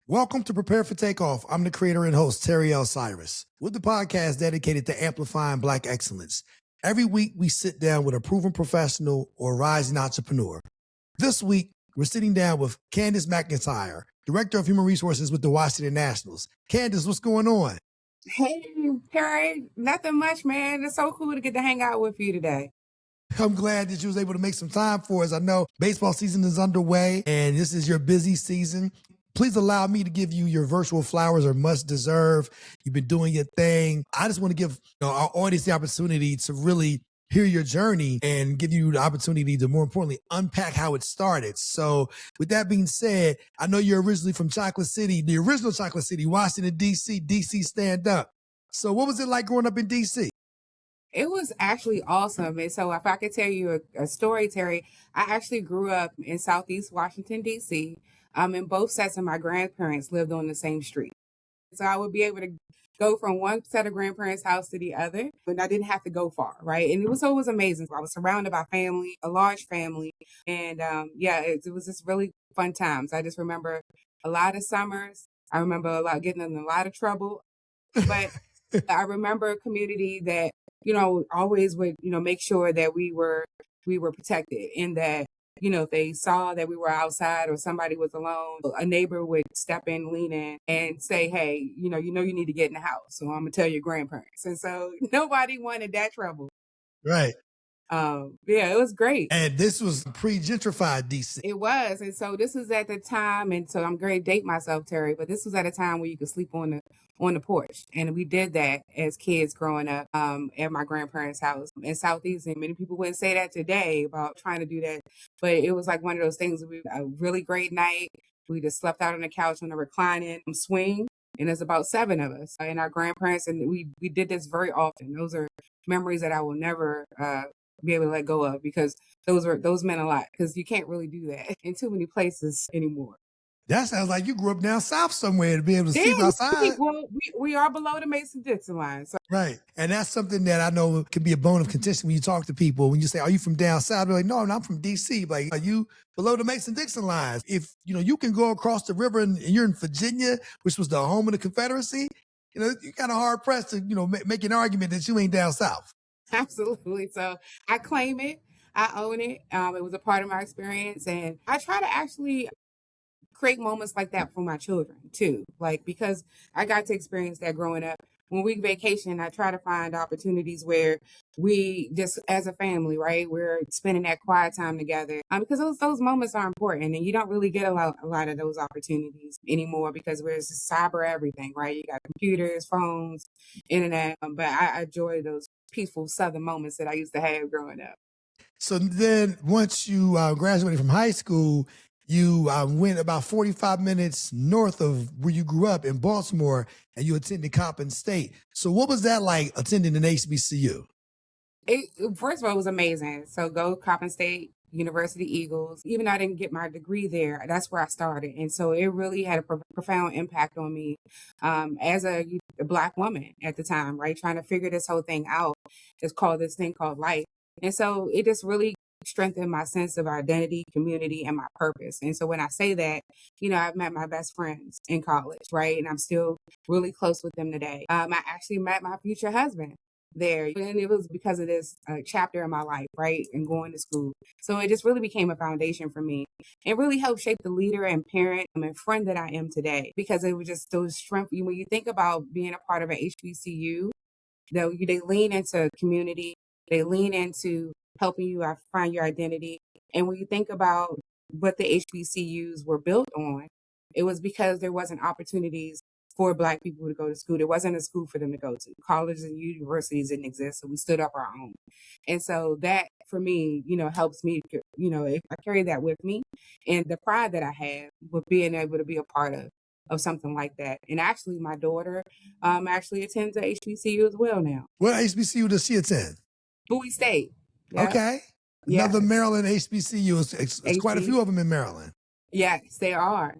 Welcome to Prepare For Takeoff. I'm the creator and host, Terry L. Cyrus, with the podcast dedicated to amplifying Black excellence. Every week, we sit down with a proven professional or rising entrepreneur. This week, we're sitting down with Candace McIntyre, Director of Human Resources with the Washington Nationals. Candace, what's going on? Hey, Terry, nothing much, man. It's so cool to get to hang out with you today. I'm glad that you was able to make some time for us. I know baseball season is underway, and this is your busy season. Please allow me to give you your virtual flowers, or must deserve. You've been doing your thing. I just want to give our audience the opportunity to really hear your journey and give you the opportunity to, more importantly, unpack how it started. So with that being said, I know you're originally from Chocolate City, the original Chocolate City, Washington, D.C., D.C. stand up. So what was it like growing up in D.C.? It was actually awesome. And so if I could tell you a story, Terry, I actually grew up in Southeast Washington, D.C., and both sets of my grandparents lived on the same street. So I would be able to go from one set of grandparents' house to the other, but I didn't have to go far, right? And it was always amazing. I was surrounded by family, a large family. And it was just really fun times. I just remember a lot of summers. I remember getting in a lot of trouble. But I remember a community that, always would, make sure that we were protected, and that, if they saw that we were outside or somebody was alone, a neighbor would step in, lean in and say, hey, you need to get in the house. So I'm going to tell your grandparents. And so nobody wanted that trouble. Right. It was great. And this was pre-gentrified DC. It was. And so this was at the time, and so I'm going to date myself, Terry, but this was at a time where you could sleep on the porch. And we did that as kids growing up at my grandparents' house in Southeast. And many people wouldn't say that today about trying to do that. But it was like one of those things. A really great night. We just slept out on the couch on a reclining swing. And there's about 7 of us and our grandparents. And we did this very often. Those are memories that I will never be able to let go of, because those meant a lot, because you can't really do that in too many places anymore. That sounds like you grew up down south somewhere to be able to sleep outside. Well, we are below the Mason-Dixon line. So. Right. And that's something that I know can be a bone of contention when you talk to people. When you say, are you from down south? They're like, no, I'm from D.C. Like, are you below the Mason-Dixon lines? If, you can go across the river and you're in Virginia, which was the home of the Confederacy, you're kind of hard pressed to, make an argument that you ain't down south. Absolutely. So I claim it. I own it. It was a part of my experience. And I try to actually create moments like that for my children too. Like, because I got to experience that growing up. When we vacation, I try to find opportunities where we just, as a family, right, we're spending that quiet time together. Because those moments are important, and you don't really get a lot of those opportunities anymore, because we're just cyber everything, right? You got computers, phones, internet. But I enjoy those peaceful Southern moments that I used to have growing up. So then once you graduated from high school, you went about 45 minutes north of where you grew up in Baltimore, and you attended Coppin State. So what was that like, attending an HBCU? First of all, it was amazing. So go Coppin State University Eagles. Even though I didn't get my degree there, that's where I started. And so it really had a profound impact on me as a Black woman at the time, right? Trying to figure this whole thing out. It's called this thing called life. And so it just really strengthened my sense of identity, community, and my purpose. And so when I say that, I've met my best friends in college, right? And I'm still really close with them today. I actually met my future husband there, and it was because of this chapter in my life, right? And going to school. So it just really became a foundation for me. It really helped shape the leader and parent and friend that I am today, because it was just those strength. When you think about being a part of an HBCU, they lean into community. They lean into helping you find your identity. And when you think about what the HBCUs were built on, it was because there wasn't opportunities for Black people to go to school. There wasn't a school for them to go to. Colleges and universities didn't exist, so we stood up our own. And so that, for me, helps me, I carry that with me, and the pride that I have with being able to be a part of something like that. And actually, my daughter actually attends a HBCU as well now. What HBCU does she attend? Bowie State. Yeah. Okay. Another Maryland HBCU. It's quite a few of them in Maryland. Yes, they are.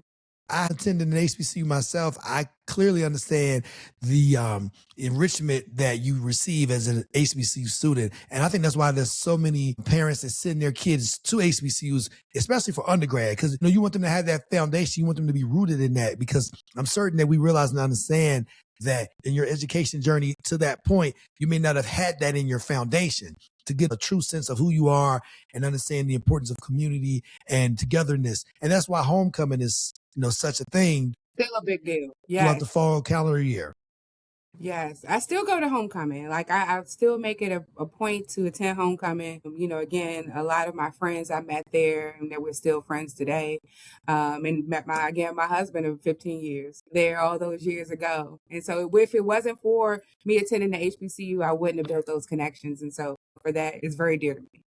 I attended an HBCU myself. I clearly understand the enrichment that you receive as an HBCU student. And I think that's why there's so many parents that send their kids to HBCUs, especially for undergrad, because you want them to have that foundation. You want them to be rooted in that, because I'm certain that we realize and understand that in your education journey to that point, you may not have had that in your foundation to get a true sense of who you are and understand the importance of community and togetherness. And that's why homecoming is, such a thing Still a big deal. throughout Yes. the fall calendar year. Yes, I still go to homecoming. Like I still make it a point to attend homecoming. Again, a lot of my friends I met there, and that we're still friends today. And met my husband of 15 years there all those years ago. And so if it wasn't for me attending the HBCU, I wouldn't have built those connections. And so for that, it's very dear to me.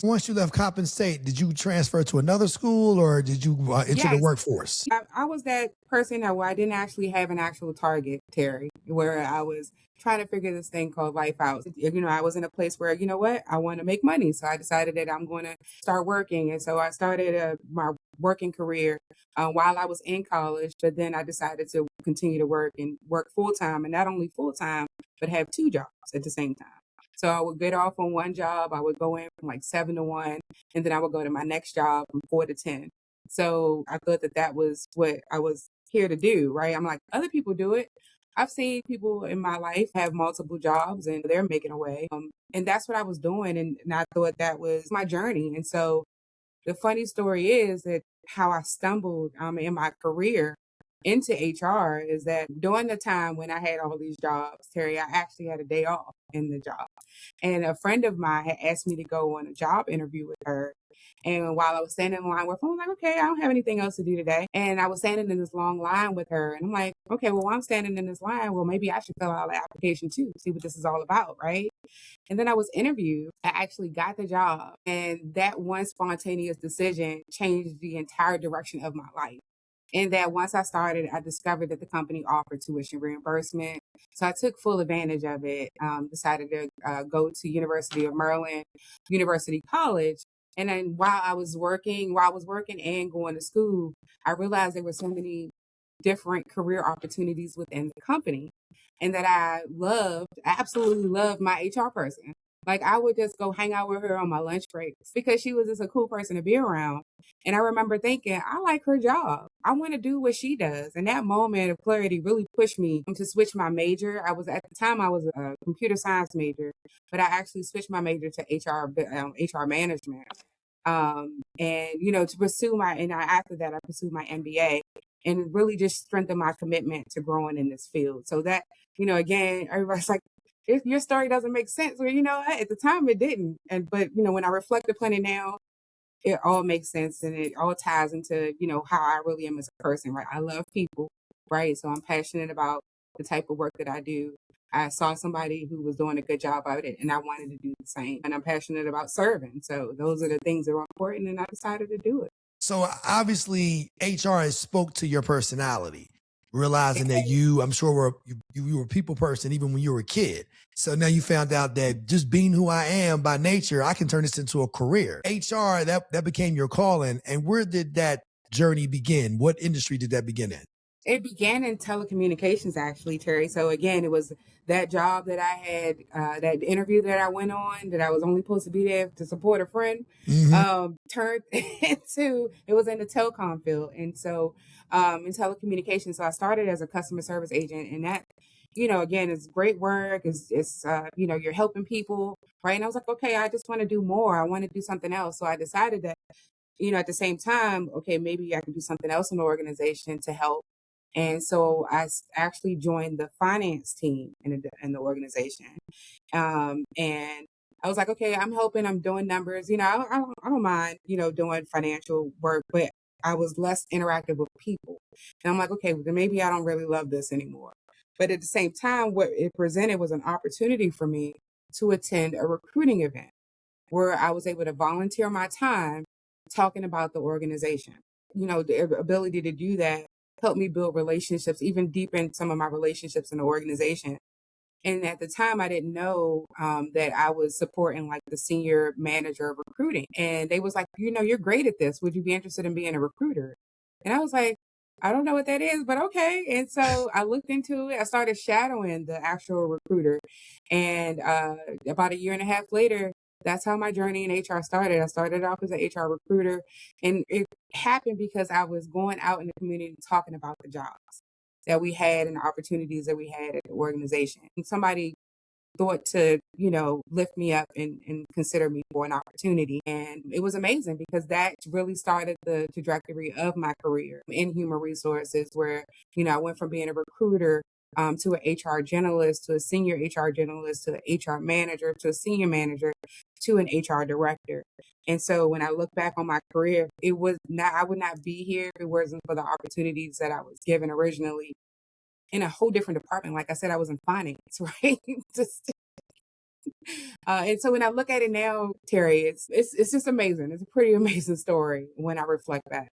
Once you left Coppin State, did you transfer to another school or did you enter the Yes. workforce? I was that person where I didn't actually have an actual target, Terry, where I was trying to figure this thing called life out. I was in a place where, I want to make money. So I decided that I'm going to start working. And so I started my working career while I was in college. But then I decided to continue to work and work full time, and not only full time, but have two jobs at the same time. So I would get off on one job. I would go in from like 7 to 1, and then I would go to my next job from 4 to 10. So I thought that was what I was here to do, right? I'm like, other people do it. I've seen people in my life have multiple jobs and they're making a way. And that's what I was doing. And I thought that was my journey. And so the funny story is that how I stumbled in my career into HR is that during the time when I had all these jobs, Terry, I actually had a day off in the job. And a friend of mine had asked me to go on a job interview with her. And while I was standing in line with her, I'm like, okay, I don't have anything else to do today. And I was standing in this long line with her. And I'm like, okay, well, while I'm standing in this line, well, maybe I should fill out an application too, see what this is all about, right? And then I was interviewed. I actually got the job. And that one spontaneous decision changed the entire direction of my life. And that once I started, I discovered that the company offered tuition reimbursement. So I took full advantage of it, decided to go to University of Maryland, University College. And then while I was working and going to school, I realized there were so many different career opportunities within the company, and that I absolutely loved my HR person. Like I would just go hang out with her on my lunch breaks because she was just a cool person to be around. And I remember thinking, I like her job. I want to do what she does. And that moment of clarity really pushed me to switch my major. At the time I was a computer science major, but I actually switched my major to HR management. To pursue after that, I pursued my MBA and really just strengthened my commitment to growing in this field. So that, again, everybody's like, if your story doesn't make sense, well, at the time it didn't. But when I reflect upon it now, it all makes sense and it all ties into, how I really am as a person, right? I love people, right? So I'm passionate about the type of work that I do. I saw somebody who was doing a good job of it and I wanted to do the same. And I'm passionate about serving. So those are the things that are important and I decided to do it. So obviously HR has spoke to your personality, realizing that I'm sure you were a people person even when you were a kid. So now you found out that just being who I am by nature, I can turn this into a career. HR, that became your calling. And where did that journey begin? What industry did that begin in? It began in telecommunications, actually, Terry. So again, it was that job that I had, that interview that I went on, that I was only supposed to be there to support a friend, turned into, it was in the telecom field. And so in telecommunications, so I started as a customer service agent, and that, again, it's great work. It's you're helping people, right? And I was like, okay, I just want to do more. I want to do something else. So I decided that, at the same time, okay, maybe I could do something else in the organization to help. And so actually joined the finance team in the organization. And I was like, okay, I'm helping, I'm doing numbers. I don't mind, doing financial work, but I was less interactive with people. And I'm like, okay, well, then maybe I don't really love this anymore. But at the same time, what it presented was an opportunity for me to attend a recruiting event where I was able to volunteer my time talking about the organization. The ability to do that helped me build relationships, even deepen some of my relationships in the organization. And at the time, I didn't know that I was supporting like the senior manager of recruiting. And they was like, you're great at this. Would you be interested in being a recruiter? And I was like, I don't know what that is, but okay. And so I looked into it. I started shadowing the actual recruiter. And about a year and a half later, that's how my journey in HR started. I started off as an HR recruiter, and it happened because I was going out in the community talking about the jobs that we had and the opportunities that we had at the organization. And somebody thought to, lift me up and consider me for an opportunity. And it was amazing because that really started the trajectory of my career in human resources, where, I went from being a recruiter to an HR generalist, to a senior HR generalist, to an HR manager, to a senior manager, to an HR director. And so when I look back on my career, I would not be here if it wasn't for the opportunities that I was given originally in a whole different department. Like I said, I was in finance, right? Just, and so when I look at it now, Terry, it's just amazing. It's a pretty amazing story when I reflect back.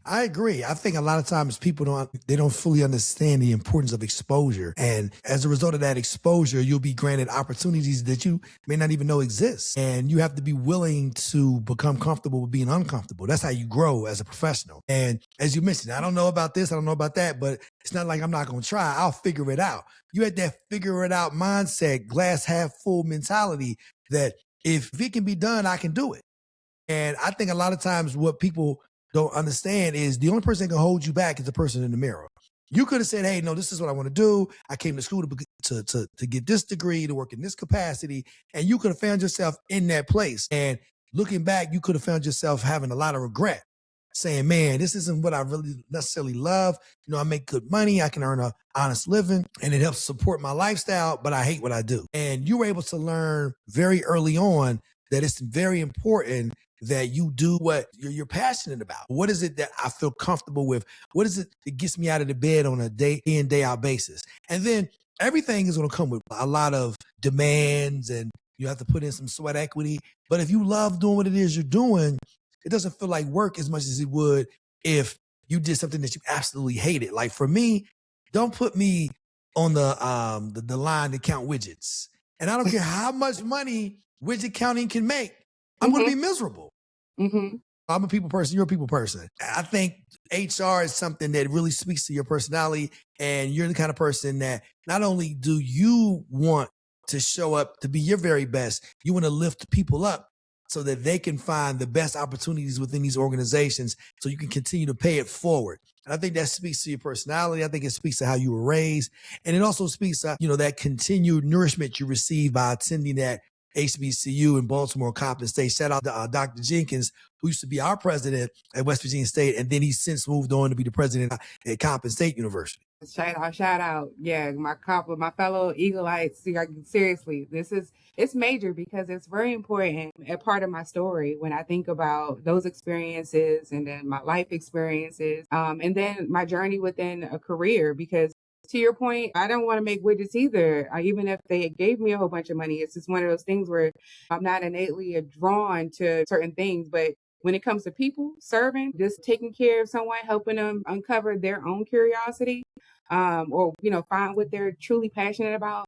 I agree. I think a lot of times people don't fully understand the importance of exposure. And as a result of that exposure, you'll be granted opportunities that you may not even know exist. And you have to be willing to become comfortable with being uncomfortable. That's how you grow as a professional. And as you mentioned, I don't know about this, I don't know about that, but it's not like I'm not going to try. I'll figure it out. You had that figure it out mindset, glass half full mentality that if it can be done, I can do it. And I think a lot of times what people don't understand is the only person that can hold you back is the person in the mirror. You could have said, hey, no, this is what I want to do. I came to school to get this degree, to work in this capacity. And you could have found yourself in that place. And looking back, you could have found yourself having a lot of regret, saying, man, this isn't what I really necessarily love. I make good money. I can earn an honest living and it helps support my lifestyle, but I hate what I do. And you were able to learn very early on that it's very important that you do what you're passionate about. What is it that I feel comfortable with? What is it that gets me out of the bed on a day in, day out basis? And then everything is going to come with a lot of demands and you have to put in some sweat equity. But if you love doing what it is you're doing, it doesn't feel like work as much as it would if you did something that you absolutely hated. Like for me, don't put me on the line to count widgets. And I don't care how much money widget counting can make. I'm going to be miserable. Mm-hmm. I'm a people person. You're a people person. I think HR is something that really speaks to your personality. And you're the kind of person that not only do you want to show up to be your very best, you want to lift people up so that they can find the best opportunities within these organizations so you can continue to pay it forward. And I think that speaks to your personality. I think it speaks to how you were raised. And it also speaks to, that continued nourishment you receive by attending that HBCU in Baltimore, Coppin State. Shout out to Dr. Jenkins, who used to be our president at West Virginia State, and then he's since moved on to be the president at Coppin State University. Shout out. Yeah, my fellow Eagleites. Seriously, it's major because it's very important, a part of my story when I think about those experiences and then my life experiences, and then my journey within a career. Because to your point, I don't want to make widgets either. Even if they gave me a whole bunch of money, it's just one of those things where I'm not innately drawn to certain things. But when it comes to people, serving, just taking care of someone, helping them uncover their own curiosity, or find what they're truly passionate about,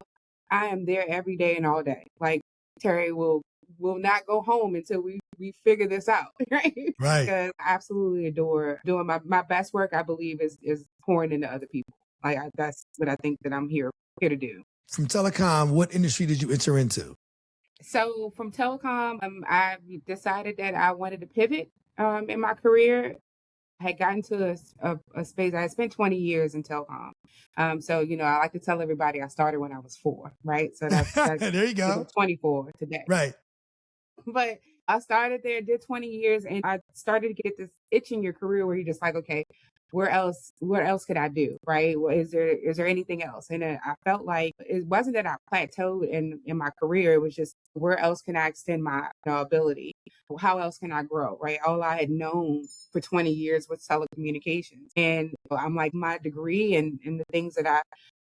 I am there every day and all day. Like Terry will not go home until we figure this out, right? Right. Because I absolutely adore doing my best work. I believe is pouring into other people. That's what I think that I'm here to do. From telecom, what industry did you enter into? So from telecom, I decided that I wanted to pivot in my career. I had gotten to a space. I had spent 20 years in telecom. So I like to tell everybody I started when I was 4, right? So that's there you go. 24 today. Right. But I started there, did 20 years, and I started to get this itch in your career where you're just like, okay, what else could I do, right? Is there anything else? And I felt like it wasn't that I plateaued in my career. It was just, where else can I extend my ability? How else can I grow, right? All I had known for 20 years was telecommunications. And I'm like, my degree and the things that I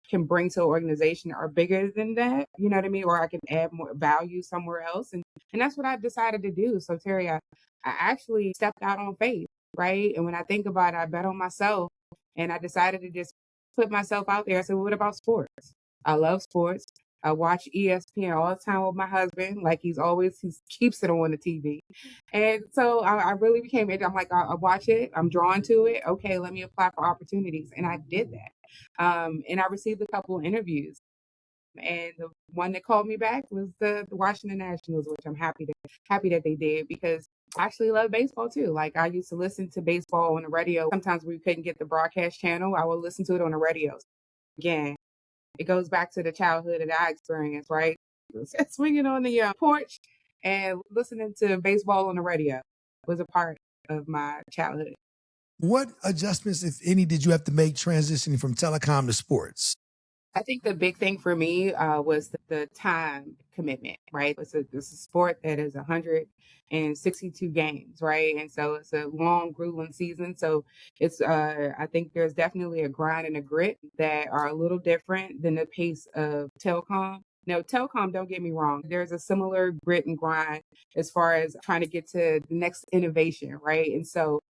can bring to an organization are bigger than that, you know what I mean? Or I can add more value somewhere else. And that's what I decided to do. So Terry, I actually stepped out on faith, right? And when I think about it, I bet on myself and I decided to just put myself out there. I said, well, what about sports? I love sports. I watch ESPN all the time with my husband. Like he keeps it on the TV. And so I really became it. I'm like, I watch it. I'm drawn to it. Okay, let me apply for opportunities. And I did that. And I received a couple of interviews. And the one that called me back was the Washington Nationals, which I'm happy that they did, because I actually love baseball too. Like I used to listen to baseball on the radio. Sometimes we couldn't get the broadcast channel, I would listen to it on the radio. Again, it goes back to the childhood that I experienced, right? Swinging on the porch and listening to baseball on the radio was a part of my childhood. What adjustments, if any, did you have to make transitioning from telecom to sports? I think the big thing for me was the time commitment, right? It's a sport that is 162 games, right? And so it's a long, grueling season. So I think there's definitely a grind and a grit that are a little different than the pace of telecom. Now, telecom, don't get me wrong, there's a similar grit and grind as far as trying to get to the next innovation, right? And so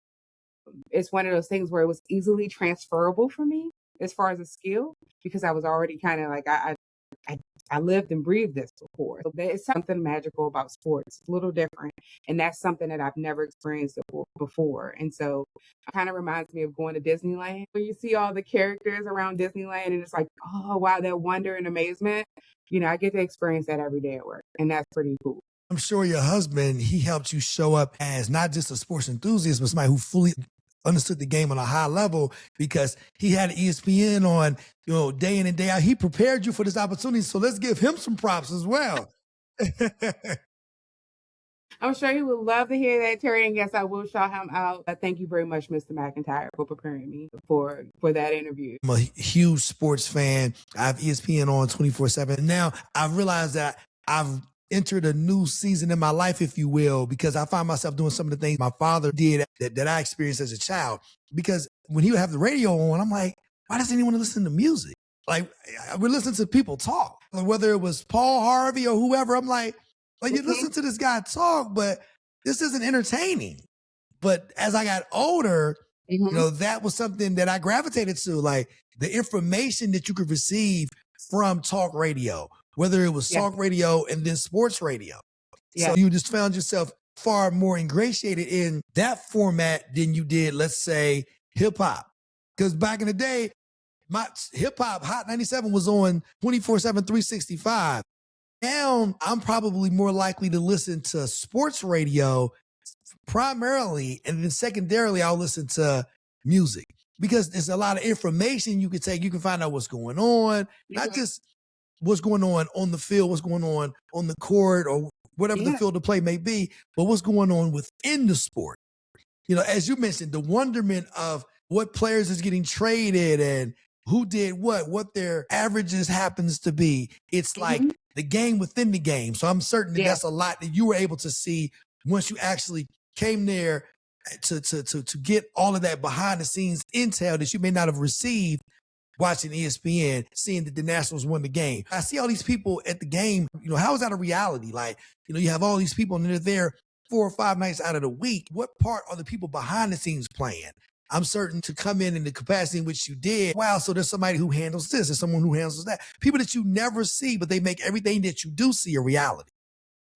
it's one of those things where it was easily transferable for me as far as a skill, because I was already kind of like I lived and breathed this before. So there's something magical about sports. It's a little different, and that's something that I've never experienced before. And so it kind of reminds me of going to Disneyland, when you see all the characters around Disneyland, and it's like, oh wow, that wonder and amazement. I get to experience that every day at work, and that's pretty cool. I'm sure your husband, he helped you show up as not just a sports enthusiast, but somebody who fully understood the game on a high level, because he had ESPN on, day in and day out. He prepared you for this opportunity. So let's give him some props as well. I'm sure he would love to hear that, Terry, and yes, I will shout him out. Thank you very much, Mr. McIntyre, for preparing me for that interview. I'm a huge sports fan. I have ESPN on 24/7. Now I've realized that I've entered a new season in my life, if you will, because I find myself doing some of the things my father did that I experienced as a child. Because when he would have the radio on, I'm like, why doesn't anyone listen to music? Like, I would listen to people talk, like whether it was Paul Harvey or whoever. I'm like, you listen to this guy talk, but this isn't entertaining. But as I got older, that was something that I gravitated to, like the information that you could receive from talk radio, whether it was talk radio and then sports radio. So you just found yourself far more ingratiated in that format than you did, let's say, hip hop. Because back in the day, my hip hop Hot 97 was on 24/7, 365. Now I'm probably more likely to listen to sports radio primarily, and then secondarily I'll listen to music, because there's a lot of information you can take. You can find out what's going on, not just what's going on the field, what's going on the court, or whatever the field of play may be, but what's going on within the sport. As you mentioned, the wonderment of what players is getting traded and who did what their averages happens to be. It's like the game within the game. So I'm certain that that's a lot that you were able to see once you actually came there to get all of that behind the scenes intel that you may not have received watching ESPN, seeing that the Nationals won the game. I see all these people at the game. How is that a reality? Like, you have all these people and they're there 4 or 5 nights out of the week. What part are the people behind the scenes playing? I'm certain to come in the capacity in which you did. Wow, so there's somebody who handles this, there's someone who handles that. People that you never see, but they make everything that you do see a reality.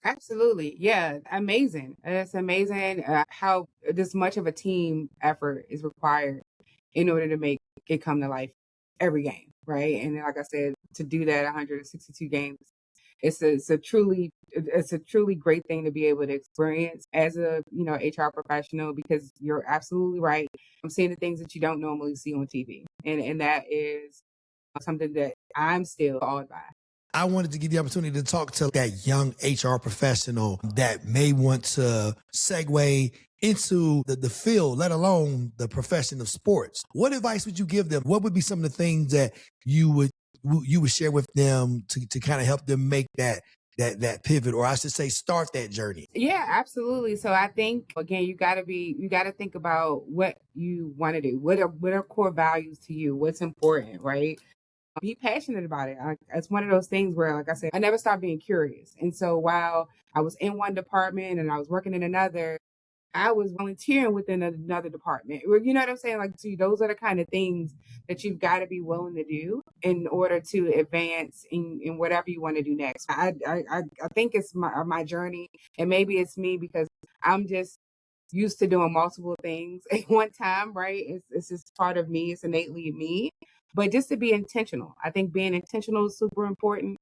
Absolutely. Yeah. Amazing. It's amazing how this much of a team effort is required in order to make it come to life every game. Right. And then, like I said, to do that 162 games, it's a truly great thing to be able to experience as a, HR professional, because you're absolutely right. I'm seeing the things that you don't normally see on TV. And that is something that I'm still awed by. I wanted to give the opportunity to talk to that young HR professional that may want to segue into the field, let alone the profession of sports. What advice would you give them? What would be some of the things that you would share with them to kind of help them make that pivot, or I should say start that journey? Yeah, absolutely. So I think, again, you got to think about what you want to do. What are core values to you? What's important, right? Be passionate about it. It's one of those things where, like I said, I never stopped being curious. And so while I was in one department and I was working in another, I was volunteering within another department. You know what I'm saying? Like, see, those are the kind of things that you've got to be willing to do in order to advance in whatever you want to do next. I think it's my journey, and maybe it's me because I'm just used to doing multiple things at one time, right? It's just part of me. It's innately me. But just to be intentional, I think being intentional is super important.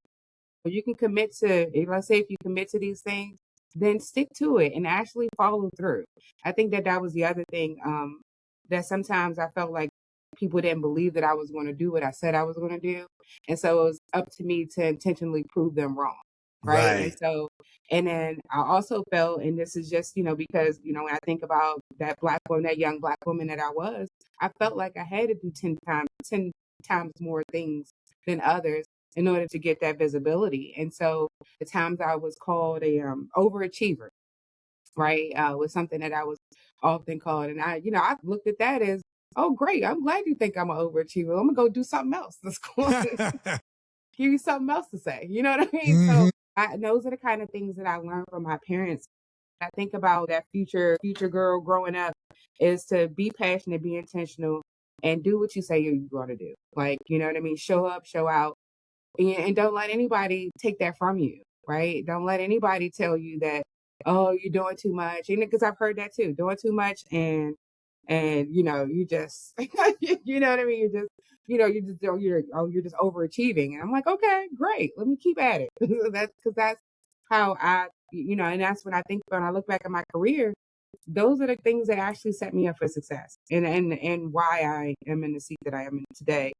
You can commit to, let's say if you commit to these things, then stick to it and actually follow through. I think that was the other thing, that sometimes I felt like people didn't believe that I was going to do what I said I was going to do. And so it was up to me to intentionally prove them wrong. Right. And Right. so, and then I also felt, and this is just, because, when I think about that Black woman, that young Black woman that I felt like I had to do 10 times more things than others in order to get that visibility. And so the times I was called a overachiever, right, was something that I was often called. And I looked at that as, oh, great. I'm glad you think I'm an overachiever. I'm going to go do something else. That's cool. Give you something else to say. You know what I mean? So those are the kind of things that I learned from my parents. I think about that future girl growing up is to be passionate, be intentional, and do what you say you're going to do. Like, you know what I mean? Show up, show out, and don't let anybody take that from you, right? Don't let anybody tell you that, oh, you're doing too much. Because I've heard that too, doing too much, and you just, you know what I mean? You're just, you're just overachieving, and I'm like, okay, great, let me keep at it. That's how and that's when I look back at my career. Those are the things that actually set me up for success, and why I am in the seat that I am in today,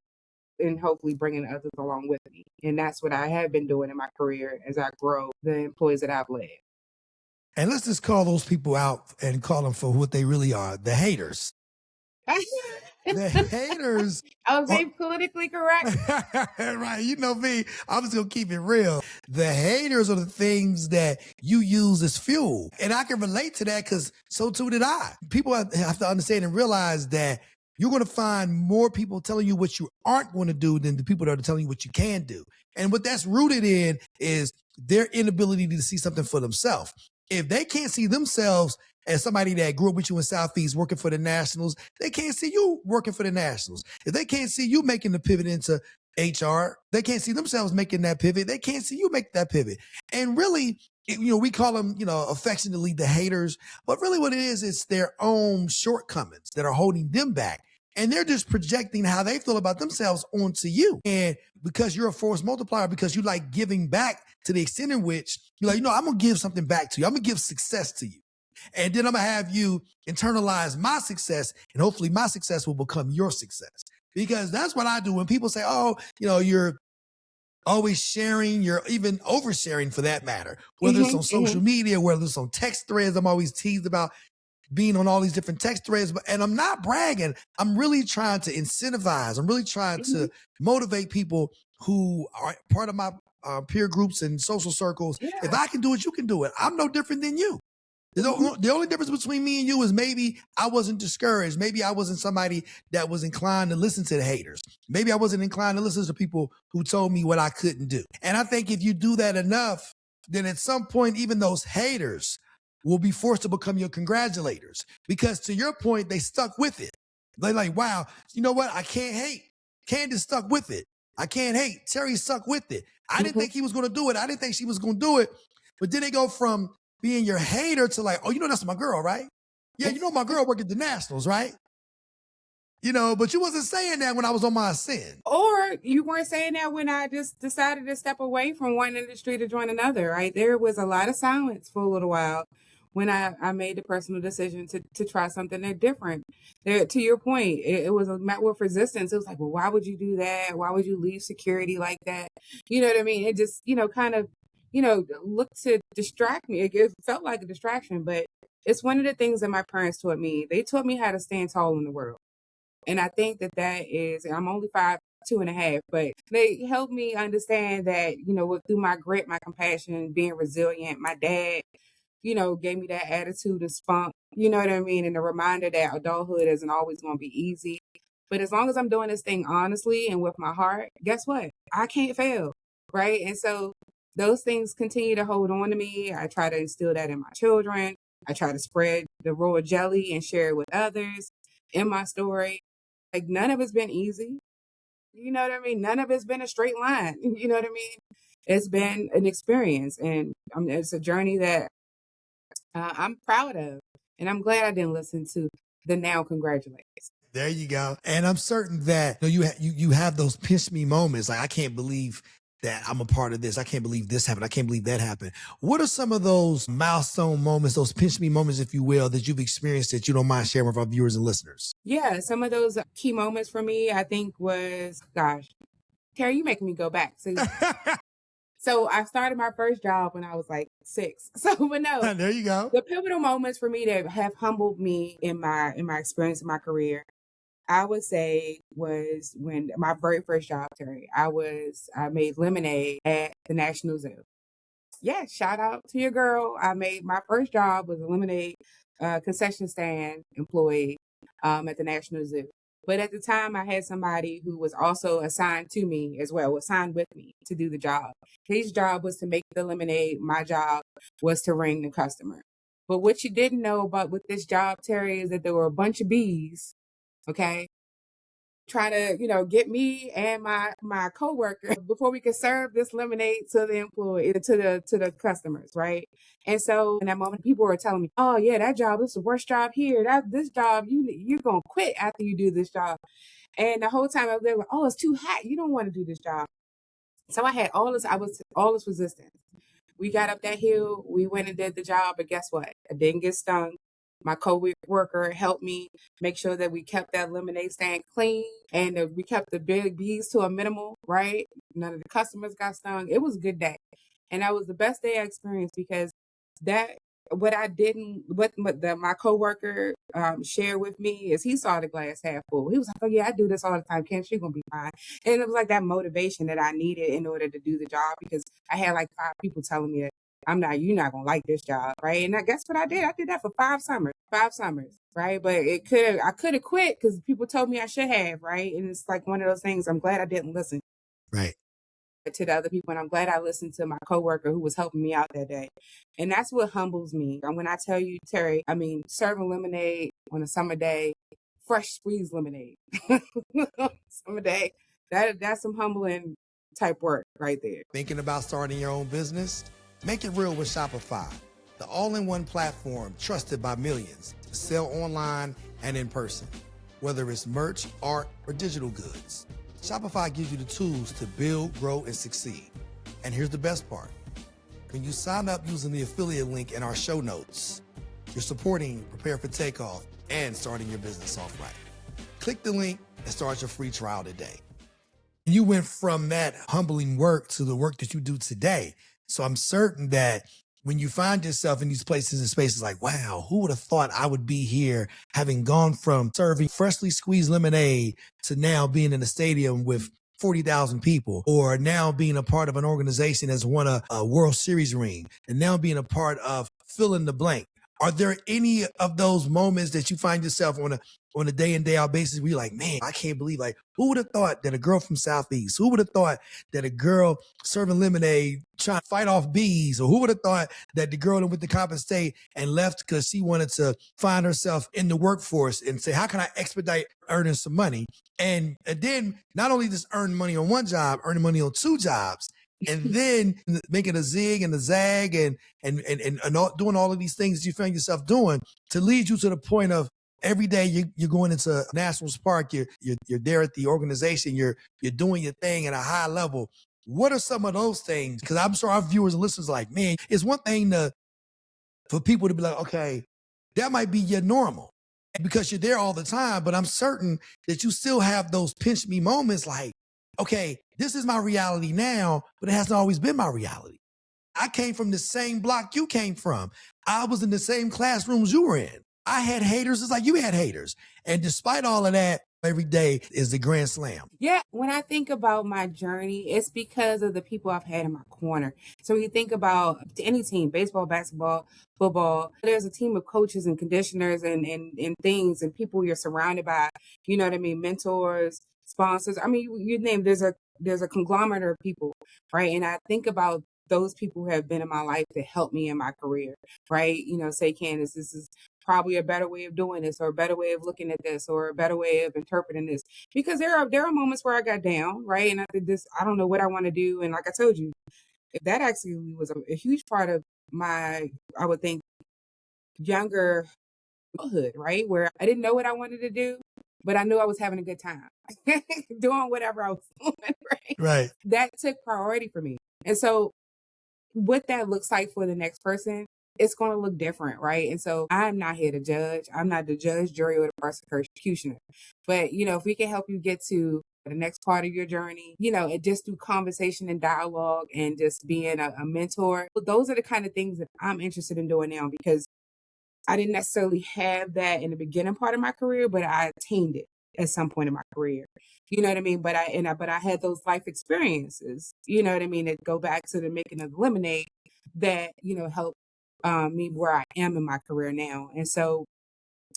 and hopefully bringing others along with me. And that's what I have been doing in my career as I grow the employees that I've led. And let's just call those people out and call them for what they really are, the haters. The haters. I was being politically correct. Right. You know me, I'm just going to keep it real. The haters are the things that you use as fuel. And I can relate to that because so too did I. People have to understand and realize that you're going to find more people telling you what you aren't going to do than the people that are telling you what you can do. And what that's rooted in is their inability to see something for themselves. If they can't see themselves as somebody that grew up with you in Southeast working for the Nationals, they can't see you working for the Nationals. If they can't see you making the pivot into HR, they can't see themselves making that pivot. They can't see you make that pivot. And really, we call them, affectionately the haters, but really what it is, it's their own shortcomings that are holding them back. And they're just projecting how they feel about themselves onto you. And because you're a force multiplier, because you like giving back to the extent in which you're like, I'm going to give something back to you. I'm going to give success to you. And then I'm going to have you internalize my success, and hopefully my success will become your success. Because that's what I do when people say, oh, you're always sharing, you're even oversharing for that matter, whether it's on social media, whether it's on text threads. I'm always teased about being on all these different text threads, and I'm not bragging. I'm really trying to incentivize. I'm really trying to motivate people who are part of my peer groups and social circles. Yeah. If I can do it, you can do it. I'm no different than you. The only difference between me and you is maybe I wasn't discouraged. Maybe I wasn't somebody that was inclined to listen to the haters. Maybe I wasn't inclined to listen to people who told me what I couldn't do. And I think if you do that enough, then at some point, even those haters will be forced to become your congratulators. Because to your point, they stuck with it. They're like, wow, you know what? I can't hate. Candace stuck with it. I can't hate. Terry stuck with it. I didn't think he was going to do it. I didn't think she was going to do it. But then they go from being your hater to like, oh, that's my girl, right? Yeah, my girl worked at the Nationals, right? But you wasn't saying that when I was on my ascent. Or you weren't saying that when I just decided to step away from one industry to join another, right? There was a lot of silence for a little while when I made the personal decision to try something that different. To your point, it was met with resistance. It was like, well, why would you do that? Why would you leave security like that? You know what I mean? It just, kind of, looked to distract me. It felt like a distraction, but it's one of the things that my parents taught me. They taught me how to stand tall in the world. And I think that is, I'm only 5'2.5", but they helped me understand that, through my grit, my compassion, being resilient, my dad, gave me that attitude and spunk, you know what I mean? And the reminder that adulthood isn't always going to be easy. But as long as I'm doing this thing honestly and with my heart, guess what? I can't fail, right? And so those things continue to hold on to me. I try to instill that in my children. I try to spread the royal jelly and share it with others in my story. Like none of it's been easy. You know what I mean? None of it's been a straight line. You know what I mean? It's been an experience, and it's a journey that I'm proud of, and I'm glad I didn't listen to the now congratulations. There you go. And I'm certain that you have those pinch me moments. Like, I can't believe that I'm a part of this. I can't believe this happened. I can't believe that happened. What are some of those milestone moments, those pinch me moments, if you will, that you've experienced that you don't mind sharing with our viewers and listeners? Yeah, some of those key moments for me, I think was, gosh, Terry, you making me go back. So I started my first job when I was like 6. So, but no, There you go. the pivotal moments for me that have humbled me in my experience in my career, I would say was when my very first job, Terry. I made lemonade at the National Zoo. Yeah, shout out to your girl. I made my first job was a lemonade concession stand employee at the National Zoo. But at the time, I had somebody who was also assigned to me as well, assigned with me to do the job. His job was to make the lemonade. My job was to ring the customer. But what you didn't know about with this job, Terry, is that there were a bunch of bees, okay, trying to, get me and my coworker before we could serve this lemonade to the employee, to the customers, right? And so in that moment, people were telling me, "Oh yeah, that job is the worst job here. This job, you're gonna quit after you do this job." And the whole time I was there, like, "Oh, it's too hot. You don't want to do this job." So I had all this resistance. We got up that hill, we went and did the job, but guess what? I didn't get stung. My co-worker helped me make sure that we kept that lemonade stand clean and that we kept the big bees to a minimal, right? None of the customers got stung. It was a good day. And that was the best day I experienced because that what I didn't what my coworker shared with me is he saw the glass half full. He was like, "Oh yeah, I do this all the time. Can't you gonna be fine?" And it was like that motivation that I needed in order to do the job because I had like 5 people telling me that you're not gonna like this job, right? And I guess what I did? I did that for 5 summers, right? But I could have quit because people told me I should have, right? And it's like one of those things. I'm glad I didn't listen Right. to the other people. And I'm glad I listened to my coworker who was helping me out that day. And that's what humbles me. And when I tell you, Terry, I mean, serving lemonade on a summer day, fresh squeezed lemonade, summer day, that's some humbling type work right there. Thinking about starting your own business? Make it real with Shopify, the all-in-one platform trusted by millions to sell online and in person. Whether it's merch, art, or digital goods, Shopify gives you the tools to build, grow, and succeed. And here's the best part. When you sign up using the affiliate link in our show notes, you're supporting Prepare For Takeoff and starting your business off right. Click the link and start your free trial today. You went from that humbling work to the work that you do today. So I'm certain that when you find yourself in these places and spaces like, wow, who would have thought I would be here having gone from serving freshly squeezed lemonade to now being in a stadium with 40,000 people, or now being a part of an organization that's won a World Series ring, and now being a part of fill in the blank. Are there any of those moments that you find yourself on a day in, day out basis where you're like, man, I can't believe, like, who would have thought that a girl from Southeast, who would have thought that a girl serving lemonade trying to fight off bees, or who would have thought that the girl that went to Coppin State and left because she wanted to find herself in the workforce and say, how can I expedite earning some money? And then not only just earn money on one job, earning money on 2 jobs. And then making a zig and a zag and all, doing all of these things that you find yourself doing to lead you to the point of every day you're going into Nationals Park, you're there at the organization, you're doing your thing at a high level. What are some of those things? Because I'm sure our viewers and listeners are like, man, it's one thing for people to be like, okay, that might be your normal because you're there all the time, but I'm certain that you still have those pinch me moments like, okay, this is my reality now, but it hasn't always been my reality. I came from the same block you came from. I was in the same classrooms you were in. I had haters just like you had haters. And despite all of that, every day is the grand slam. Yeah, when I think about my journey, it's because of the people I've had in my corner. So when you think about any team, baseball, basketball, football, there's a team of coaches and conditioners and things and people you're surrounded by, you know what I mean, mentors, sponsors. I mean, you name there's a conglomerate of people, right? And I think about those people who have been in my life to help me in my career, right? Say, Candace, this is probably a better way of doing this, or a better way of looking at this, or a better way of interpreting this. Because there are moments where I got down, right? And I did this, I don't know what I want to do. And like I told you, that actually was a huge part of my, I would think, younger adulthood, right? Where I didn't know what I wanted to do, but I knew I was having a good time doing whatever I was doing, right? Right. That took priority for me. And so what that looks like for the next person, it's going to look different, right? And so I'm not here to judge. I'm not the judge, jury, or the prosecutioner. But, if we can help you get to the next part of your journey, and just through conversation and dialogue and just being a mentor, those are the kind of things that I'm interested in doing now, because I didn't necessarily have that in the beginning part of my career, but I attained it at some point in my career. You know what I mean? But I had those life experiences, you know what I mean, that go back to the making of lemonade that, help me where I am in my career now. And so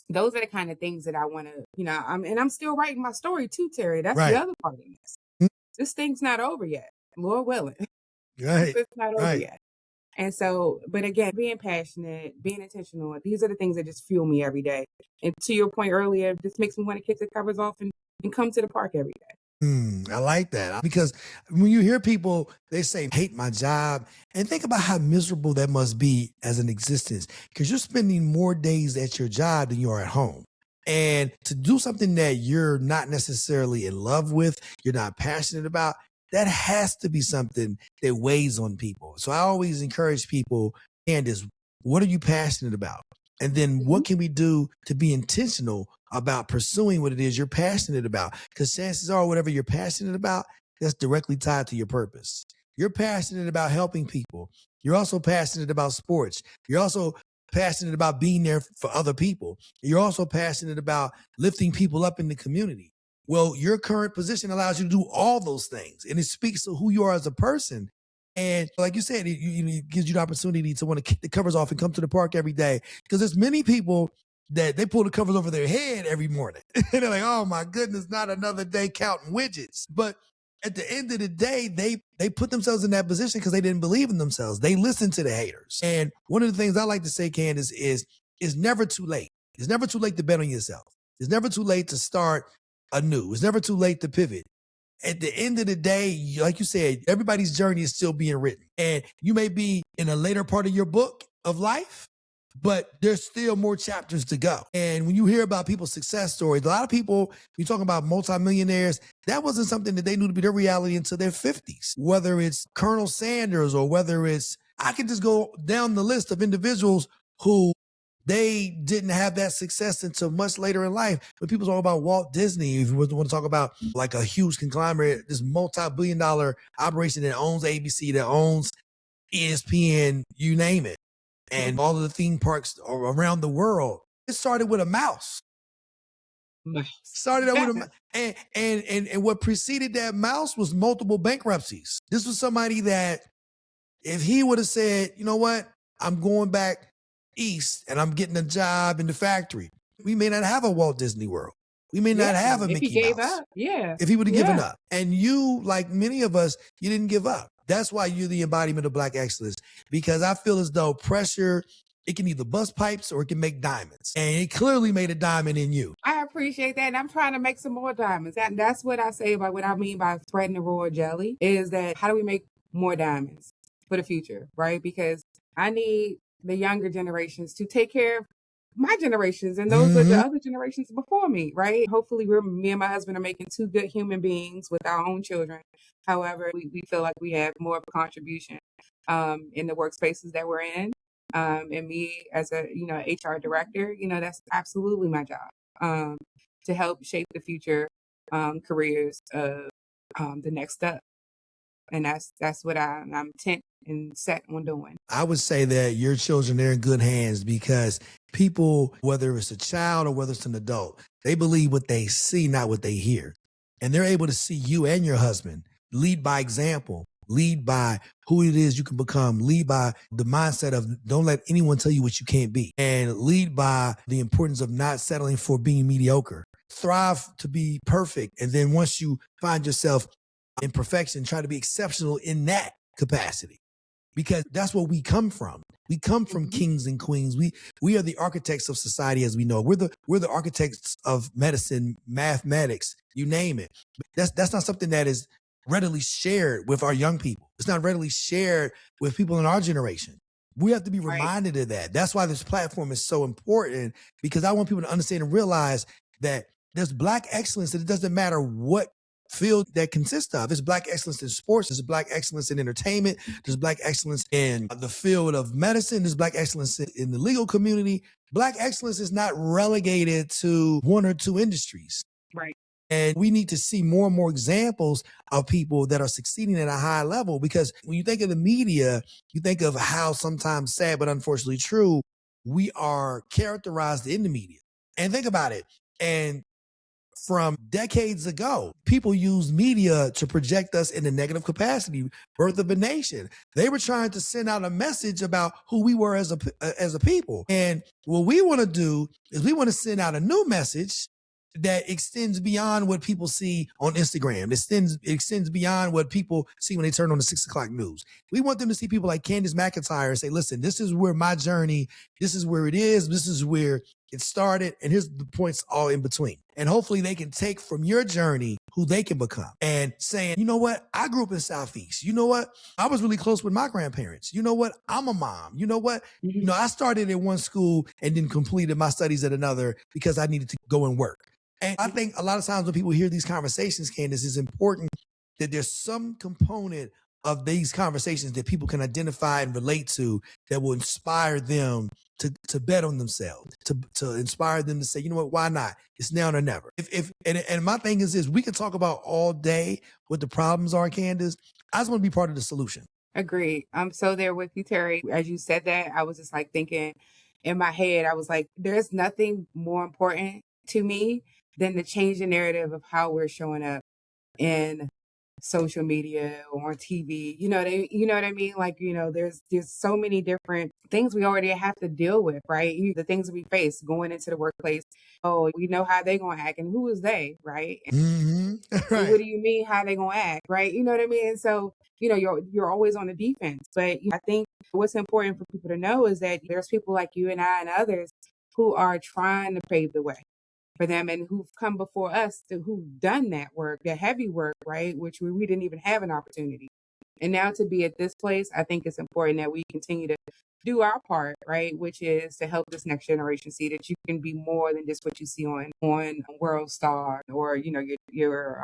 those are the kind of things that I want to, I'm still writing my story too, Terry. That's the Right. other part of this. This thing's not over yet. Lord willing. Right. It's not over Right. yet. And so, but again, being passionate, being intentional, these are the things that just fuel me every day. And to your point earlier, this makes me want to kick the covers off and come to the park every day. I like that, because when you hear people, they say, hate my job, and think about how miserable that must be as an existence, because you're spending more days at your job than you are at home. And to do something that you're not necessarily in love with, you're not passionate about, that has to be something that weighs on people. So I always encourage people, Candace, what are you passionate about? And then what can we do to be intentional about pursuing what it is you're passionate about? Because chances are, whatever you're passionate about, that's directly tied to your purpose. You're passionate about helping people. You're also passionate about sports. You're also passionate about being there for other people. You're also passionate about lifting people up in the community. Well, your current position allows you to do all those things, and it speaks to who you are as a person. And like you said, it gives you the opportunity to want to kick the covers off and come to the park every day. Because there's many people that they pull the covers over their head every morning. And they're like, oh my goodness, not another day counting widgets. But at the end of the day, they put themselves in that position because they didn't believe in themselves. They listened to the haters. And one of the things I like to say, Candace, is it's never too late. It's never too late to bet on yourself. It's never too late to start anew. It's never too late to pivot. At the end of the day, like you said, everybody's journey is still being written. And you may be in a later part of your book of life, but there's still more chapters to go. And when you hear about people's success stories, a lot of people, you talk about multimillionaires, that wasn't something that they knew to be their reality until their 50s. Whether it's Colonel Sanders or whether it's, I could just go down the list of individuals who they didn't have that success until much later in life. When people talk about Walt Disney, if you want to talk about like a huge conglomerate, this multi-billion-dollar operation that owns ABC, that owns ESPN, you name it, and all of the theme parks around the world, it started with a mouse. Started out with a mouse. And what preceded that mouse was multiple bankruptcies. This was somebody that if he would have said, you know what, I'm going back east and I'm getting a job in the factory, we may not have a Walt Disney World. We may not have a Mickey Mouse. If he gave up, if he would have given up. And you, like many of us, you didn't give up. That's why you're the embodiment of Black excellence, because I feel as though pressure, it can either bust pipes or it can make diamonds. And it clearly made a diamond in you. I appreciate that. And I'm trying to make some more diamonds. That's what I say about what I mean by spreading the royal jelly, is that how do we make more diamonds for the future, right? Because I need the younger generations to take care of my generations, and those are the other generations before me, right? Hopefully me and my husband are making two good human beings with our own children. However, we feel like we have more of a contribution in the workspaces that we're in. And me as a HR director, that's absolutely my job, to help shape the future careers of the next up. And that's what I'm intent and set on doing. I would say that your children, they're in good hands, because people, whether it's a child or whether it's an adult, they believe what they see, not what they hear. And they're able to see you and your husband lead by example, lead by who it is you can become, lead by the mindset of don't let anyone tell you what you can't be, and lead by the importance of not settling for being mediocre. Strive to be perfect. And then once you find yourself in perfection, try to be exceptional in that capacity. because that's where we come from. We come from kings and queens. We are the architects of society as we know. We're the architects of medicine, mathematics, you name it. That's not something that is readily shared with our young people. It's not readily shared with people in our generation. We have to be reminded of that. That's why this platform is so important, because I want people to understand and realize that there's Black excellence, that it doesn't matter what field that consists of. There's Black excellence in sports. There's Black excellence in entertainment. There's Black excellence in the field of medicine. There's Black excellence in the legal community. Black excellence is not relegated to one or two industries. Right. And we need to see more and more examples of people that are succeeding at a high level, because when you think of the media, you think of how sometimes sad, but unfortunately true, we are characterized in the media. And think about it. And from decades ago, people used media to project us in a negative capacity. Birth of a Nation. They were trying to send out a message about who we were as a people. And what we want to do is we want to send out a new message that extends beyond what people see on Instagram. It extends beyond what people see when they turn on the 6 o'clock news. We want them to see people like Candace McIntyre and say, listen, this is where my journey, this is where it is, this is where it started, and here's the points all in between. And hopefully they can take from your journey who they can become, and saying, you know what, I grew up in Southeast. You know what, I was really close with my grandparents. You know what, I'm a mom. You know what, I started at one school and then completed my studies at another because I needed to go and work. And I think a lot of times when people hear these conversations, Candace, it's important that there's some component of these conversations that people can identify and relate to that will inspire them to bet on themselves, to inspire them to say, you know what, why not? It's now or never. And my thing is this, we can talk about all day what the problems are, Candace. I just want to be part of the solution. Agreed. I'm so there with you, Terry. As you said that, I was just like thinking in my head, I was like, there's nothing more important to me than to change the narrative of how we're showing up in social media or on TV. You know what I mean? Like, there's so many different things we already have to deal with, right? The things we face going into the workplace. Oh, we know how they gonna act, and who is they, right? Right. What do you mean how they gonna act, right? You know what I mean? And so, you're always on the defense. But I think what's important for people to know is that there's people like you and I and others who are trying to pave the way for them, and who've come before us, who've done that work, the heavy work, right? Which we didn't even have an opportunity. And now to be at this place, I think it's important that we continue to do our part, right? Which is to help this next generation see that you can be more than just what you see on World Star or, your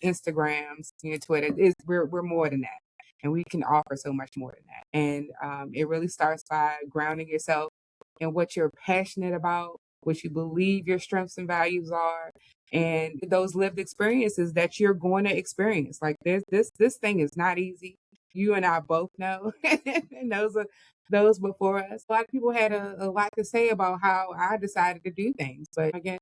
Instagrams, your Twitter. We're more than that. And we can offer so much more than that. And it really starts by grounding yourself in what you're passionate about, what you believe your strengths and values are, and those lived experiences that you're going to experience. Like this thing is not easy. You and I both know, and those before us. A lot of people had a lot to say about how I decided to do things. But again,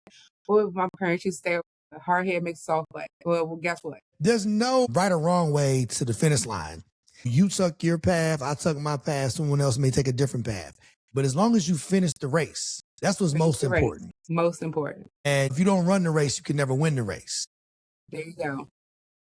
boy, my parents used to say, hard head makes soft butt. Well, guess what? There's no right or wrong way to the finish line. You took your path, I took my path, someone else may take a different path. But as long as you finish the race, that's what's most important. Most important. And if you don't run the race, you can never win the race. There you go.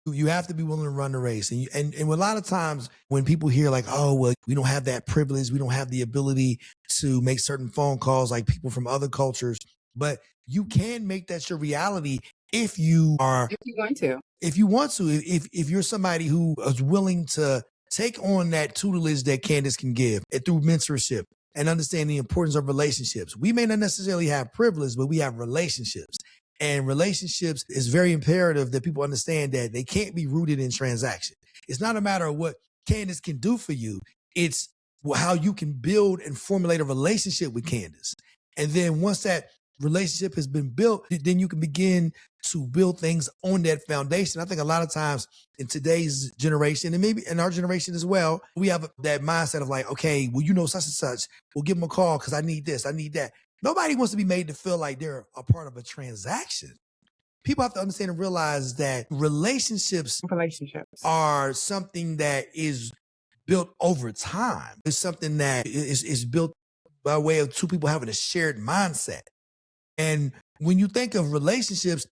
You have to be willing to run the race. And a lot of times when people hear like, oh, well, we don't have that privilege, we don't have the ability to make certain phone calls like people from other cultures, but you can make that your reality if you want to, if you're somebody who is willing to take on that tutelage that Candace can give and through mentorship and understand the importance of relationships. We may not necessarily have privilege, but we have relationships. And relationships is very imperative that people understand that they can't be rooted in transaction. It's not a matter of what Candace can do for you. It's how you can build and formulate a relationship with Candace. And then once that relationship has been built, then you can begin to build things on that foundation. I think a lot of times in today's generation, and maybe in our generation as well, we have that mindset of like, okay, well, such and such, we'll give them a call because I need this, I need that. Nobody wants to be made to feel like they're a part of a transaction. People have to understand and realize that relationships are something that is built over time. It's something that is built by way of two people having a shared mindset. And when you think of relationships,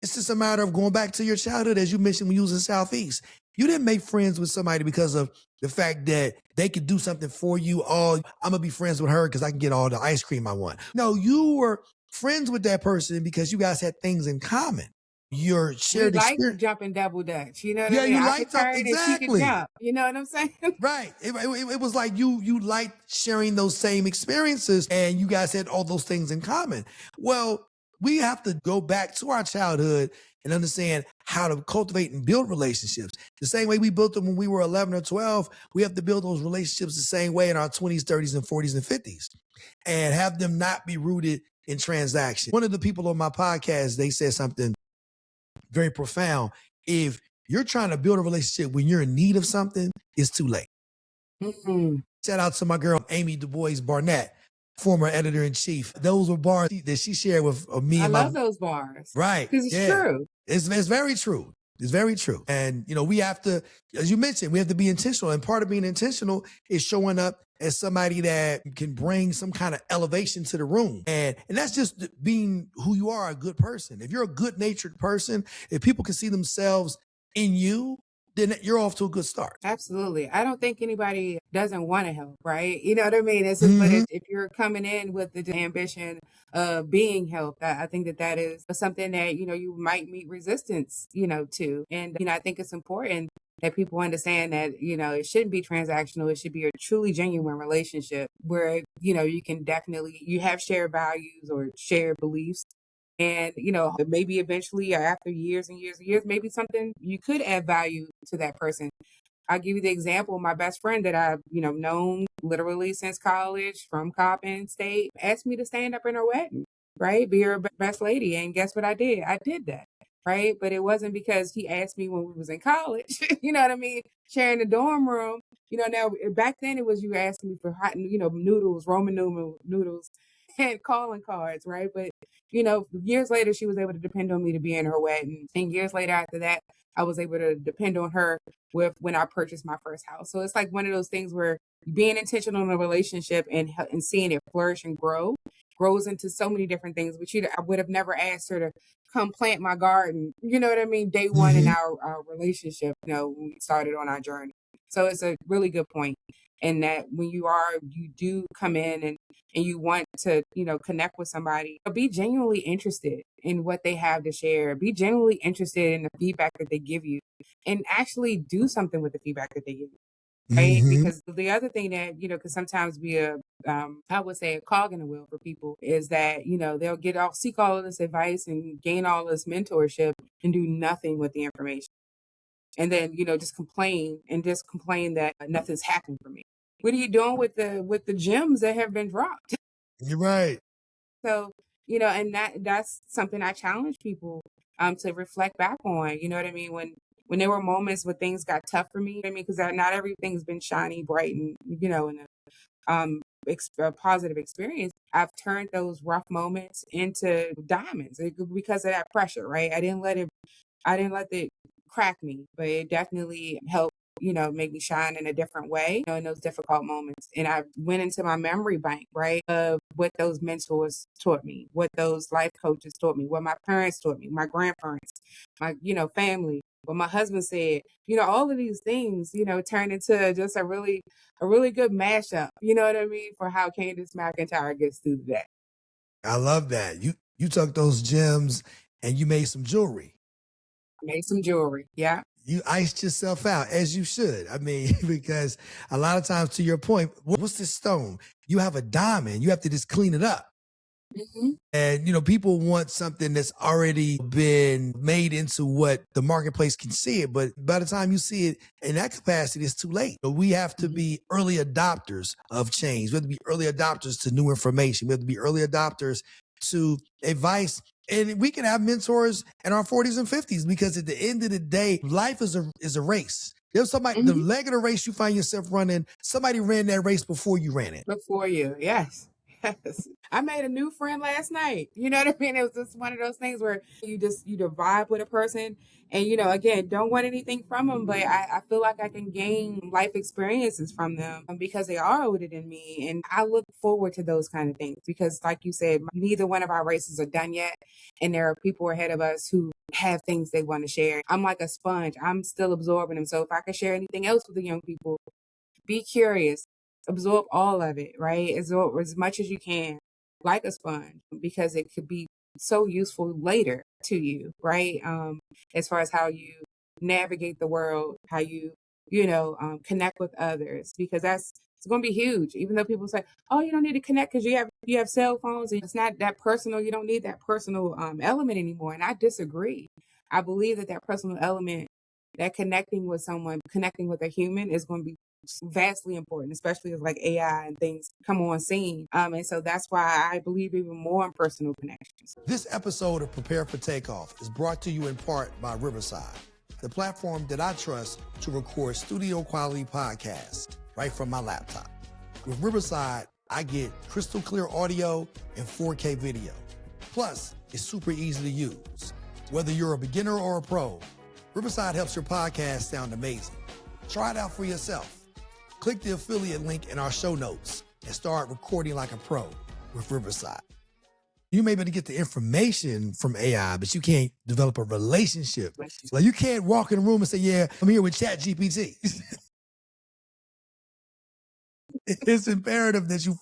it's just a matter of going back to your childhood, as you mentioned when you was in Southeast. You didn't make friends with somebody because of The fact that they could do something for you. Oh, I'm going to be friends with her because I can get all the ice cream I want. No, you were friends with that person because you guys had things in common. Your We shared like experience. jumping double dutch. You know what I Yeah, mean? you I could liked up. turn and she could Exactly. jump. You know what I'm saying? Right. It was like you liked sharing those same experiences and you guys had all those things in common. Well, we have to go back to our childhood and understand how to cultivate and build relationships. The same way we built them when we were 11 or 12, we have to build those relationships the same way in our 20s, 30s, and 40s and 50s and have them not be rooted in transaction. One of the people on my podcast, they said something very profound. If you're trying to build a relationship when you're in need of something, it's too late. Mm-hmm. Shout out to my girl, Amy Du Bois Barnett, former editor-in-chief. Those were bars that she shared with me I and my... love those bars. Right. Because it's Yeah. true. It's very true. It's very true. And, we have to, as you mentioned, we have to be intentional. And part of being intentional is showing up as somebody that can bring some kind of elevation to the room. And that's just being who you are, a good person. If you're a good-natured person, if people can see themselves in you, then you're off to a good start. Absolutely. I don't think anybody doesn't want to help, right? You know what I mean? It's just, but if you're coming in with the ambition of being helped, I think that is something that, you might meet resistance, to. And, I think it's important that people understand that, it shouldn't be transactional. It should be a truly genuine relationship where, you can definitely, you have shared values or shared beliefs. And, maybe eventually or after years and years and years, maybe something you could add value to that person. I'll give you the example. My best friend that I've, known literally since college from Coppin State asked me to stand up in her wedding, right? Be her best lady. And guess what I did? I did that, right? But it wasn't because he asked me when we was in college, you know what I mean? Sharing the dorm room. Now back then it was you asking me for hot, noodles, Roman noodles and calling cards, right? But, years later, she was able to depend on me to be in her wedding. And years later after that, I was able to depend on her with when I purchased my first house. So it's like one of those things where being intentional in a relationship and seeing it flourish and grows into so many different things. But I would have never asked her to come plant my garden. You know what I mean? Day one in our relationship, when we started on our journey. So it's a really good point. And that when you do come in and you want to, connect with somebody, be genuinely interested in what they have to share. Be genuinely interested in the feedback that they give you and actually do something with the feedback that they give you. Right. Because the other thing that, could sometimes be I would say a cog in the wheel for people is that, they'll seek all of this advice and gain all this mentorship and do nothing with the information. And then, just complain that nothing's happened for me. What are you doing with the gems that have been dropped? You're right. So, and that's something I challenge people to reflect back on. You know what I mean? When there were moments where things got tough for me, because not everything's been shiny, bright, and and a positive experience. I've turned those rough moments into diamonds because of that pressure, right? I didn't let it crack me, but it definitely helped, make me shine in a different way, in those difficult moments. And I went into my memory bank, right, of what those mentors taught me, what those life coaches taught me, what my parents taught me, my grandparents, my, family, what my husband said, all of these things, turned into just a really good mashup, you know what I mean, for how Candace McIntyre gets through the day. I love that. You took those gems and you made some jewelry. Made some jewelry. Yeah. You iced yourself out, as you should. I mean, because a lot of times, to your point, what's this stone? You have a diamond. You have to just clean it up. And, people want something that's already been made into what the marketplace can see it. But by the time you see it in that capacity, it's too late. So we have to be early adopters of change. We have to be early adopters to new information. We have to be early adopters to advice. And we can have mentors in our 40s and 50s because at the end of the day, life is a race. There's somebody, the leg of the race you find yourself running, somebody ran that race before you ran it. Before you, yes. Yes. I made a new friend last night. You know what I mean? It was just one of those things where you vibe with a person and, again, don't want anything from them, but I feel like I can gain life experiences from them because they are older than me. And I look forward to those kind of things because like you said, neither one of our races are done yet. And there are people ahead of us who have things they want to share. I'm like a sponge. I'm still absorbing them. So if I could share anything else with the young people, Be curious, absorb all of it, right? Absorb as much as you can, like a sponge, because it could be so useful later to you, right? As far as how you navigate the world, how you, connect with others, because it's going to be huge. Even though people say, "Oh, you don't need to connect because you have cell phones," and it's not that personal. You don't need that personal element anymore. And I disagree. I believe that personal element, that connecting with someone, connecting with a human, is going to be vastly important, especially as like AI and things come on scene. And so that's why I believe even more in personal connections. This episode of Prepare for Takeoff is brought to you in part by Riverside, the platform that I trust to record studio quality podcasts right from my laptop. With Riverside, I get crystal clear audio and 4K video. Plus, it's super easy to use. Whether you're a beginner or a pro, Riverside helps your podcast sound amazing. Try it out for yourself. Click the affiliate link in our show notes and start recording like a pro with Riverside. You may be able to get the information from AI, but you can't develop a relationship. Like, you can't walk in a room and say, "Yeah, I'm here with ChatGPT." It's imperative that you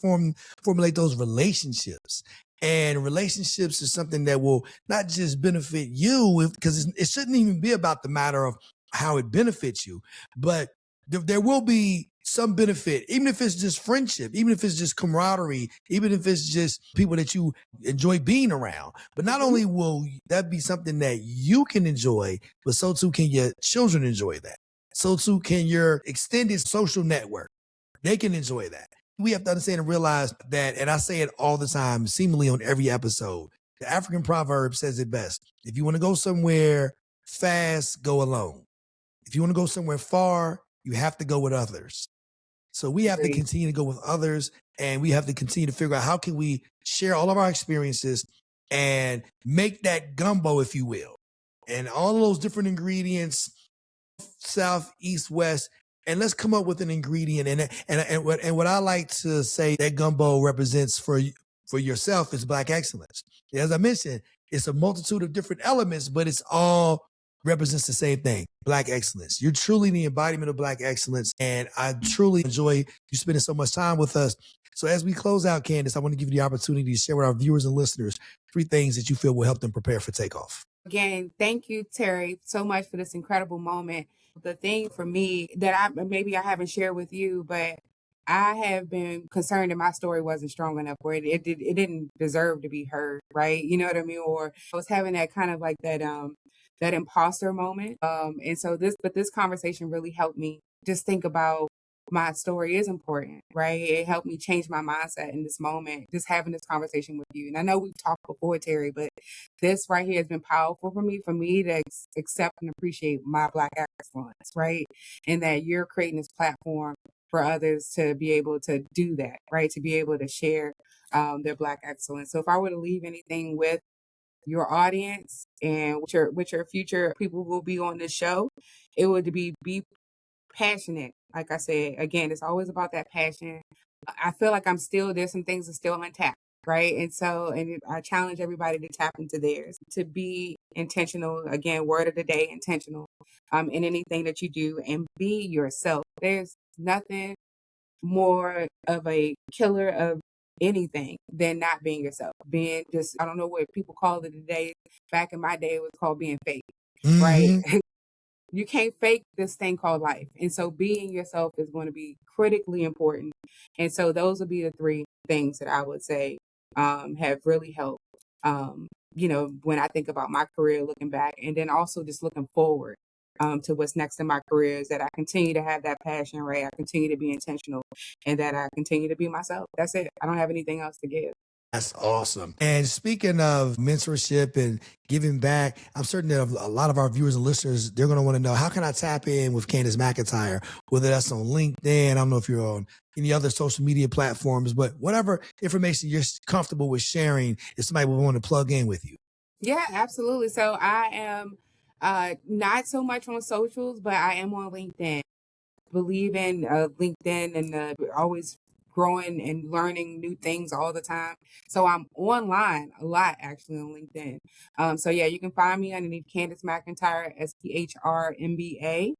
formulate those relationships. And relationships is something that will not just benefit you, because it shouldn't even be about the matter of how it benefits you, but there will be some benefit, even if it's just friendship, even if it's just camaraderie, even if it's just people that you enjoy being around. But not only will that be something that you can enjoy, but so too can your children enjoy that. So too can your extended social network. They can enjoy that. We have to understand and realize that, and I say it all the time, seemingly on every episode, the African proverb says it best. If you want to go somewhere fast, go alone. If you want to go somewhere far, you have to go with others. So we have to continue to go with others, and we have to continue to figure out how can we share all of our experiences and make that gumbo, if you will, and all of those different ingredients, south, east, west, and let's come up with an ingredient. And what I like to say that gumbo represents for yourself is Black excellence. As I mentioned, it's a multitude of different elements, but it's all represents the same thing, Black excellence. You're truly the embodiment of Black excellence, and I truly enjoy you spending so much time with us. So as we close out, Candace, I want to give you the opportunity to share with our viewers and listeners 3 things that you feel will help them prepare for takeoff. Again, thank you, Terry, so much for this incredible moment. The thing for me that I haven't shared with you, but I have been concerned that my story wasn't strong enough, or it didn't deserve to be heard, right? You know what I mean? Or I was having that kind of like that imposter moment. And so this conversation really helped me just think about my story is important, right? It helped me change my mindset in this moment, just having this conversation with you. And I know we've talked before, Terry, but this right here has been powerful for me to accept and appreciate my Black excellence, right? And that you're creating this platform for others to be able to do that, right? To be able to share their Black excellence. So if I were to leave anything with your audience and with your future people who will be on this show, it would be passionate. Like I said, again, it's always about that passion. I feel like there's some things that are still untapped, right? And so, I challenge everybody to tap into theirs, to be intentional. Again, word of the day, intentional, in anything that you do, and be yourself. There's nothing more of a killer of anything than not being yourself. Being just, I don't know what people call it today. Back in my day, it was called being fake, right? You can't fake this thing called life. And so being yourself is going to be critically important. And so those would be the 3 things that I would say have really helped, when I think about my career looking back, and then also just looking forward to what's next in my career, is that I continue to have that passion, right? I continue to be intentional, and that I continue to be myself. That's it. I don't have anything else to give. That's awesome. And speaking of mentorship and giving back, I'm certain that a lot of our viewers and listeners, they're going to want to know, how can I tap in with Candace McIntyre, whether that's on LinkedIn, I don't know if you're on any other social media platforms, but whatever information you're comfortable with sharing, if somebody would want to plug in with you. Yeah, absolutely. So I am not so much on socials, but I am on LinkedIn. Believe in LinkedIn, and always growing and learning new things all the time. So I'm online a lot actually on LinkedIn. So yeah, you can find me underneath Candace McIntyre, SPHRMBA.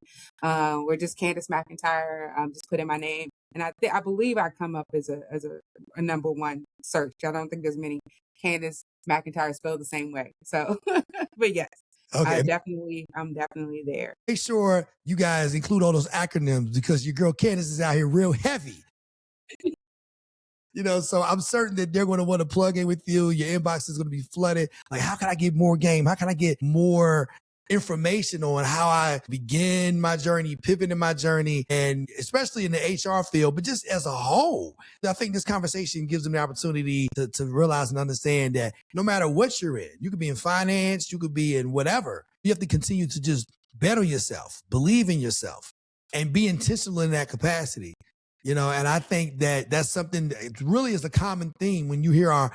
Or just Candace McIntyre. Just put in my name. And I believe I come up as a number one search. I don't think there's many Candace McIntyre spelled the same way. So, but yes, Okay. I'm definitely there. Make sure you guys include all those acronyms because your girl Candace is out here real heavy. So I'm certain that they're going to want to plug in with you. Your inbox is going to be flooded. Like, how can I get more game? How can I get more information on how I begin my journey, pivot in my journey, and especially in the HR field, but just as a whole? I think this conversation gives them the opportunity to realize and understand that no matter what you're in, you could be in finance, you could be in whatever, you have to continue to just bet on yourself, believe in yourself, and be intentional in that capacity. And I think that that's something that really is a common theme when you hear our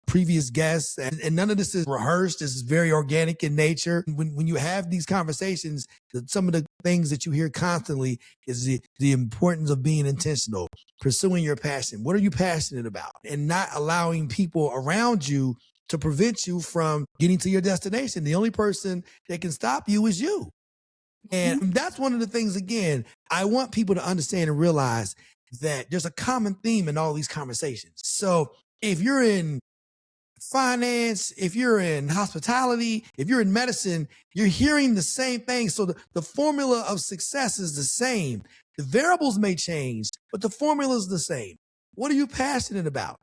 previous guests, and none of this is rehearsed. This is very organic in nature. When you have these conversations, some of the things that you hear constantly is the importance of being intentional, pursuing your passion. What are you passionate about? And not allowing people around you to prevent you from getting to your destination. The only person that can stop you is you. And that's one of the things, again, I want people to understand and realize that there's a common theme in all these conversations. So if you're in finance, if you're in hospitality, if you're in medicine, you're hearing the same thing. So the formula of success is the same. The variables may change, but the formula is the same. What are you passionate about?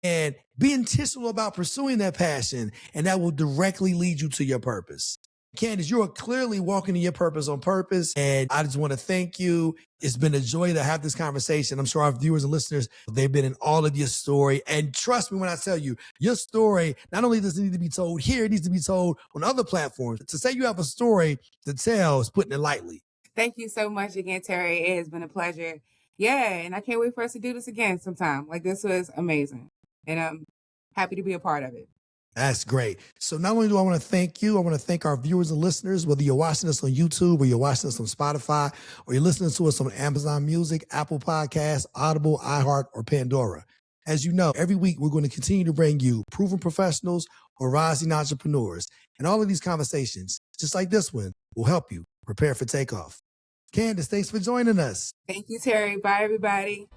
And be intentional about pursuing that passion, and that will directly lead you to your purpose. Candace, you are clearly walking in your purpose on purpose, and I just want to thank you. It's been a joy to have this conversation. I'm sure our viewers and listeners, they've been in all of your story. And trust me when I tell you, your story, not only does it need to be told here, it needs to be told on other platforms. To say you have a story to tell is putting it lightly. Thank you so much again, Terry. It has been a pleasure. Yeah, and I can't wait for us to do this again sometime. Like, this was amazing, and I'm happy to be a part of it. That's great. So not only do I want to thank you, I want to thank our viewers and listeners, whether you're watching us on YouTube or you're watching us on Spotify or you're listening to us on Amazon Music, Apple Podcasts, Audible, iHeart, or Pandora. As you know, every week we're going to continue to bring you proven professionals or rising entrepreneurs. And all of these conversations, just like this one, will help you prepare for takeoff. Candace, thanks for joining us. Thank you, Terry. Bye, everybody.